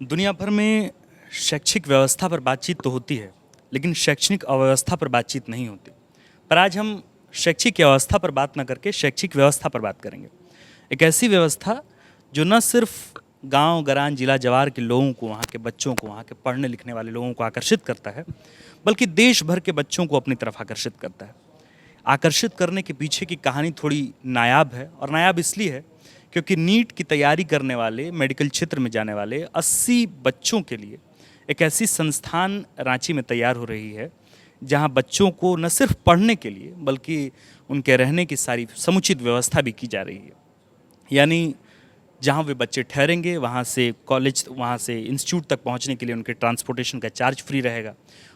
दुनिया भर में शैक्षिक व्यवस्था पर बातचीत तो होती है, लेकिन शैक्षणिक अव्यवस्था पर बातचीत नहीं होती। पर आज हम शैक्षिक अवस्था पर बात ना करके शैक्षिक व्यवस्था पर बात करेंगे। एक ऐसी व्यवस्था जो न सिर्फ गांव, गरान, जिला, जवार के लोगों को, वहाँ के बच्चों को, वहाँ के पढ़ने लिखने वाले लोगों को आकर्षित करता है, बल्कि देश भर के बच्चों को अपनी तरफ आकर्षित करता है। आकर्षित करने के पीछे की कहानी थोड़ी नायाब है, और नायाब इसलिए है क्योंकि नीट की तैयारी करने वाले, मेडिकल क्षेत्र में जाने वाले 80 बच्चों के लिए एक ऐसी संस्थान रांची में तैयार हो रही है जहां बच्चों को न सिर्फ पढ़ने के लिए बल्कि उनके रहने की सारी समुचित व्यवस्था भी की जा रही है। यानी जहाँ वे बच्चे ठहरेंगे, वहाँ से कॉलेज, वहाँ से इंस्टीट्यूट तक पहुँचने के लिए उनके ट्रांसपोर्टेशन का चार्ज फ्री रहेगा,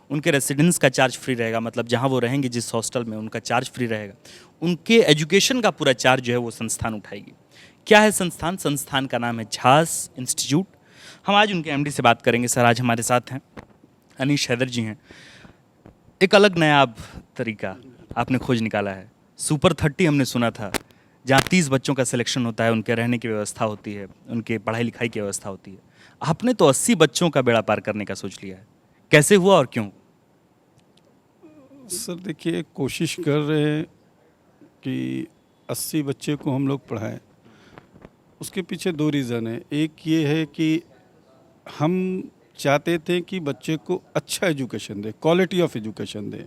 उनके रेसिडेंस का चार्ज फ्री रहेगा, मतलब जहाँ वो रहेंगे जिस हॉस्टल में उनका चार्ज फ्री रहेगा, उनके एजुकेशन का पूरा चार्ज जो है वो संस्थान उठाएगी। क्या है संस्थान? संस्थान का नाम है झांस इंस्टीट्यूट। हम आज उनके एमडी से बात करेंगे। सर, आज हमारे साथ हैं अनीश हैदर जी हैं। एक अलग नायाब तरीका आपने खोज निकाला है। सुपर 30 हमने सुना था, जहाँ 30 बच्चों का सिलेक्शन होता है, उनके रहने की व्यवस्था होती है, उनके पढ़ाई लिखाई की व्यवस्था होती है। आपने तो 80 बच्चों का बेड़ा पार करने का सोच लिया है। कैसे हुआ और क्यों? सर देखिए, कोशिश कर रहे हैं कि 80 बच्चे को हम लोग पढ़ाएं। उसके पीछे दो रीज़न है। एक ये है कि हम चाहते थे कि बच्चे को अच्छा एजुकेशन दे, क्वालिटी ऑफ एजुकेशन दे।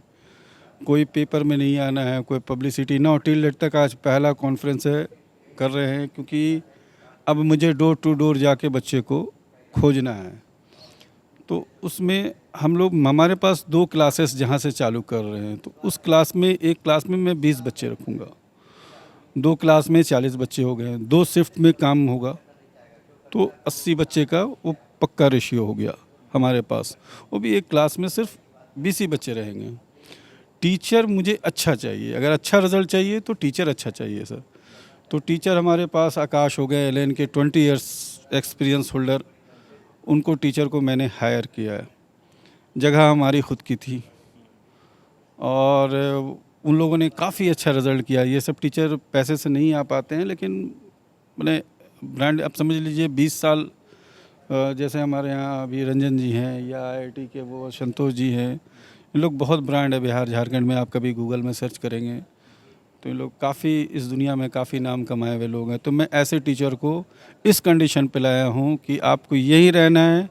कोई पेपर में नहीं आना है, कोई पब्लिसिटी ना हो। टिल डेट तक आज पहला कॉन्फ्रेंस है कर रहे हैं, क्योंकि अब मुझे डोर टू डोर जाके बच्चे को खोजना है। तो उसमें हम लोग, हमारे पास 2 क्लासेस जहाँ से चालू कर रहे हैं, तो उस क्लास में, एक क्लास में मैं 20 बच्चे रखूँगा, 2 क्लास में 40 बच्चे हो गए, 2 शिफ्ट में काम होगा, तो 80 बच्चे का वो पक्का रेशियो हो गया हमारे पास। वो भी एक क्लास में सिर्फ 20 ही बच्चे रहेंगे। टीचर मुझे अच्छा चाहिए, अगर अच्छा रिजल्ट चाहिए तो टीचर अच्छा चाहिए सर। तो टीचर हमारे पास आकाश हो गए, एलएन के 20 इयर्स एक्सपीरियंस होल्डर, उनको टीचर को मैंने हायर किया है। जगह हमारी खुद की थी और उन लोगों ने काफ़ी अच्छा रिज़ल्ट किया। ये सब टीचर पैसे से नहीं आ पाते हैं, लेकिन मैंने ब्रांड, अब समझ लीजिए 20 साल, जैसे हमारे यहाँ अभी रंजन जी हैं, या आईआईटी के वो संतोष जी हैं, इन लोग बहुत ब्रांड है बिहार झारखंड में। आप कभी गूगल में सर्च करेंगे तो इन लोग काफ़ी इस दुनिया में काफ़ी नाम कमाए हुए लोग हैं। तो मैं ऐसे टीचर को इस कंडीशन पे लाया हूँ कि आपको यहीं रहना है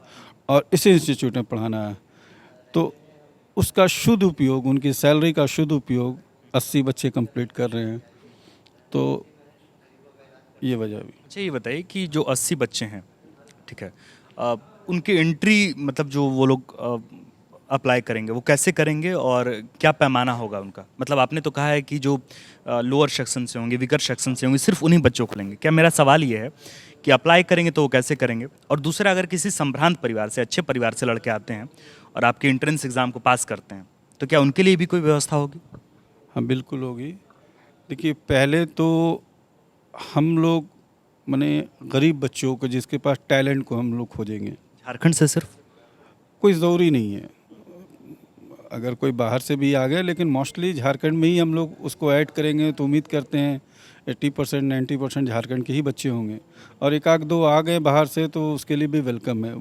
और इसी इंस्टीट्यूट में पढ़ाना है। तो उसका शुद्ध उपयोग, उनकी सैलरी का शुद्ध उपयोग 80 बच्चे कंप्लीट कर रहे हैं। तो ये वजह भी। अच्छा, ये बताइए कि जो 80 बच्चे हैं, ठीक है, उनकी एंट्री, मतलब जो वो लोग अप्लाई करेंगे वो कैसे करेंगे और क्या पैमाना होगा उनका? मतलब आपने तो कहा है कि जो लोअर सेक्शन से होंगे, वीकर सेक्शन से होंगे, सिर्फ उन्हीं बच्चों को लेंगे। क्या, मेरा सवाल ये है कि अप्लाई करेंगे तो वो कैसे करेंगे? और दूसरा, अगर किसी संभ्रांत परिवार से, अच्छे परिवार से लड़के आते हैं और आपके एंट्रेंस एग्ज़ाम को पास करते हैं, तो क्या उनके लिए भी कोई व्यवस्था होगी? हाँ, बिल्कुल होगी। देखिए, पहले तो हम लोग माने गरीब बच्चों को, जिसके पास टैलेंट, को हम लोग खोजेंगे। झारखंड से सिर्फ? कोई ज़रूरी नहीं है, अगर कोई बाहर से भी आ गए, लेकिन मोस्टली झारखंड में ही हम लोग उसको ऐड करेंगे। तो उम्मीद करते हैं 80% 90% झारखंड के ही बच्चे होंगे, और एक आध दो आ गए बाहर से तो उसके लिए भी वेलकम है।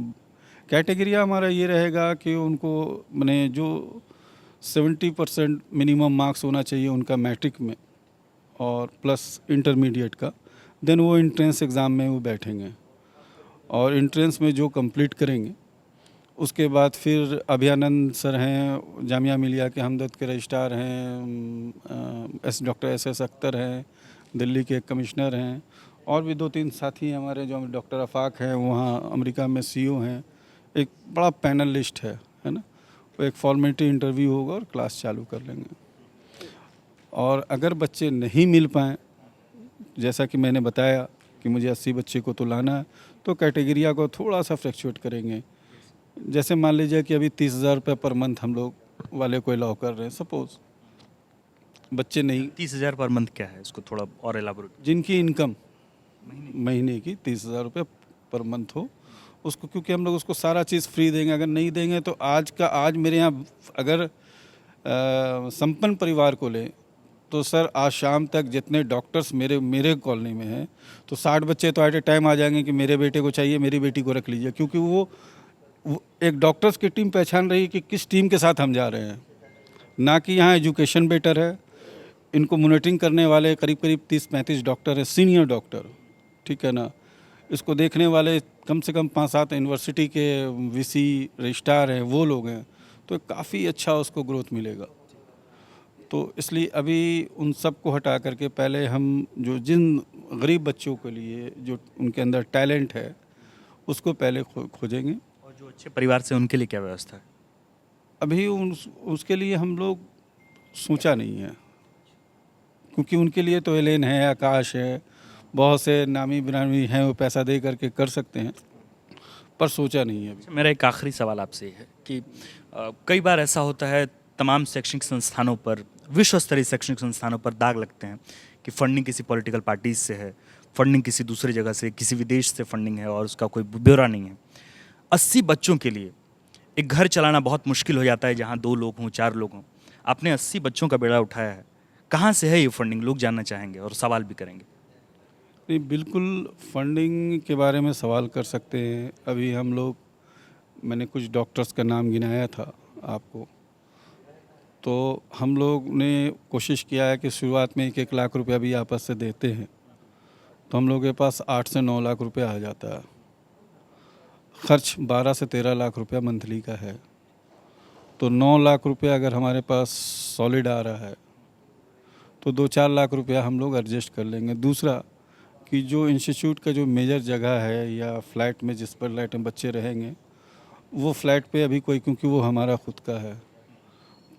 कैटेगरिया हमारा ये रहेगा कि उनको मैंने जो 70% मिनिमम मार्क्स होना चाहिए उनका मैट्रिक में, और प्लस इंटरमीडिएट का, देन वो इंट्रेंस एग्ज़ाम में वो बैठेंगे, और इंट्रेंस में जो कंप्लीट करेंगे उसके बाद फिर अभयानंद सर हैं, जामिया मिलिया के हमदर्द के रजिस्ट्रार हैं, डॉक्टर एस अख्तर हैं, दिल्ली के कमिश्नर हैं, और भी 2-3 साथी हमारे, जो डॉक्टर अफाक हैं, वहाँ अमेरिका में सीईओ हैं। एक बड़ा पैनल लिस्ट है ना। वो एक फॉर्मेलिटी इंटरव्यू होगा और क्लास चालू कर लेंगे। और अगर बच्चे नहीं मिल पाएँ, जैसा कि मैंने बताया कि मुझे 80 बच्चे को तो लाना है, तो कैटेगरिया को थोड़ा सा फ्लैक्चुएट करेंगे। जैसे मान लीजिए कि अभी 30,000 रुपये पर मंथ हम लोग वाले को अलाउ कर रहे हैं, सपोज बच्चे नहीं। 30,000 पर मंथ क्या है? इसको थोड़ा और एलाबोरेट। जिनकी इनकम महीने की 30,000 रुपये पर मंथ हो उसको, क्योंकि हम लोग उसको सारा चीज़ फ्री देंगे। अगर नहीं देंगे तो आज मेरे यहाँ अगर संपन्न परिवार को लें तो सर आज शाम तक जितने डॉक्टर्स मेरे कॉलोनी में हैं तो 60 बच्चे तो एट ए टाइम आ जाएंगे कि मेरे बेटे को चाहिए, मेरी बेटी को रख लीजिए, क्योंकि वो एक डॉक्टर्स की टीम पहचान रही है कि किस टीम के साथ हम जा रहे हैं, ना कि यहाँ एजुकेशन बेटर है। इनको मॉनिटरिंग करने वाले करीब करीब 30-35 डॉक्टर हैं, सीनियर डॉक्टर, ठीक है ना। इसको देखने वाले कम से कम 5-7 यूनिवर्सिटी के वीसी रजिस्ट्रार हैं, वो लोग हैं, तो काफ़ी अच्छा उसको ग्रोथ मिलेगा। तो इसलिए अभी उन सब को हटा करके पहले हम जिन गरीब बच्चों के लिए जो उनके अंदर टैलेंट है उसको पहले खोजेंगे। और जो अच्छे परिवार से उनके लिए क्या व्यवस्था है? अभी उसके लिए हम लोग सोचा नहीं है, क्योंकि उनके लिए तो एलेन है, आकाश है, बहुत से नामी बिरामी हैं, वो पैसा दे करके कर सकते हैं, पर सोचा नहीं है अभी। मेरा एक आखिरी सवाल आपसे है कि कई बार ऐसा होता है तमाम शैक्षणिक संस्थानों पर, विश्व स्तरीय शैक्षणिक संस्थानों पर दाग लगते हैं कि फंडिंग किसी पॉलिटिकल पार्टीज से है, फंडिंग किसी दूसरी जगह से, किसी विदेश से फंडिंग है और उसका कोई ब्यौरा नहीं है। 80 बच्चों के लिए एक घर चलाना बहुत मुश्किल हो जाता है जहाँ 2 लोग हों, 4 लोग हों। आपने 80 बच्चों का बेड़ा उठाया है, कहाँ से है ये फंडिंग? लोग जानना चाहेंगे और सवाल भी करेंगे। नहीं, बिल्कुल फंडिंग के बारे में सवाल कर सकते हैं। अभी हम लोग, मैंने कुछ डॉक्टर्स का नाम गिनाया था आपको, तो हम लोग ने कोशिश किया है कि शुरुआत में 1-1 लाख रुपया भी आपस से देते हैं, तो हम लोग के पास 8 से 9 लाख रुपया आ जाता है। खर्च 12 से 13 लाख रुपया मंथली का है, तो 9 लाख रुपया अगर हमारे पास सॉलिड आ रहा है तो 2-4 लाख रुपया हम लोग एडजस्ट कर लेंगे। दूसरा कि जो इंस्टीट्यूट का जो मेजर जगह है या फ्लैट में जिस पर फ्लैट में बच्चे रहेंगे, वो फ्लैट पे अभी कोई, क्योंकि वो हमारा खुद का है,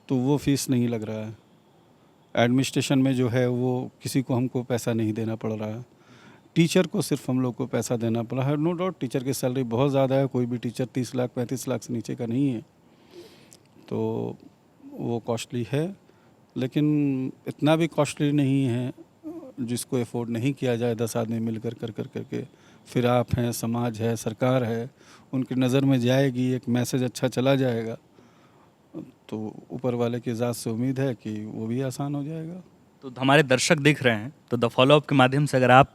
तो वो फीस नहीं लग रहा है। एडमिनिस्ट्रेशन में जो है वो किसी को हमको पैसा नहीं देना पड़ रहा है। टीचर को सिर्फ हम लोग को पैसा देना पड़ा है। नो डाउट टीचर की सैलरी बहुत ज़्यादा है, कोई भी टीचर 30 लाख 35 लाख से नीचे का नहीं है, तो वो कॉस्टली है, लेकिन इतना भी कॉस्टली नहीं है जिसको अफोर्ड नहीं किया जाए। 10 आदमी मिलकर कर करके फिर आप हैं, समाज है, सरकार है, उनकी नज़र में जाएगी, एक मैसेज अच्छा चला जाएगा, तो ऊपर वाले की ज़ात से उम्मीद है कि वो भी आसान हो जाएगा। तो हमारे दर्शक देख रहे हैं, तो द फॉलोअप के माध्यम से अगर आप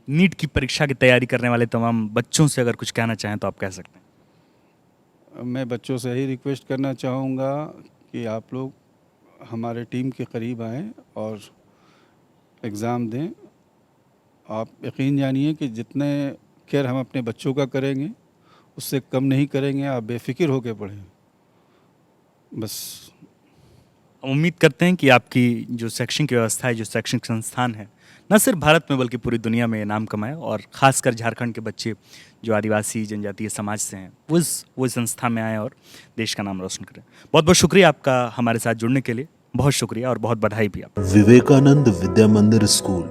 नीट की परीक्षा की तैयारी करने वाले तमाम बच्चों से अगर कुछ कहना चाहें तो आप कह सकते हैं। मैं बच्चों से ही रिक्वेस्ट करना चाहूँगा कि आप लोग हमारे टीम के करीब आएँ और एग्ज़ाम दें। आप यकीन जानिए कि जितने केयर हम अपने बच्चों का करेंगे उससे कम नहीं करेंगे। आप बेफिक्र होकर पढ़ें बस। हम उम्मीद करते हैं कि आपकी जो शैक्षणिक व्यवस्था है, जो शैक्षणिक संस्थान है, न सिर्फ भारत में बल्कि पूरी दुनिया में नाम कमाए, और ख़ासकर झारखंड के बच्चे जो आदिवासी जनजातीय समाज से हैं वो इस संस्था में आए और देश का नाम रोशन करें। बहुत बहुत शुक्रिया आपका हमारे साथ जुड़ने के लिए, बहुत शुक्रिया और बहुत बधाई भी आप। विवेकानंद विद्या मंदिर स्कूल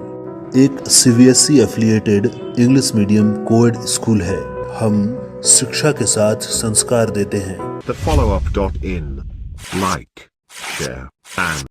एक CBSE affiliated English medium coed school है। हम शिक्षा के साथ संस्कार देते हैं। thefollowup.in, like, share and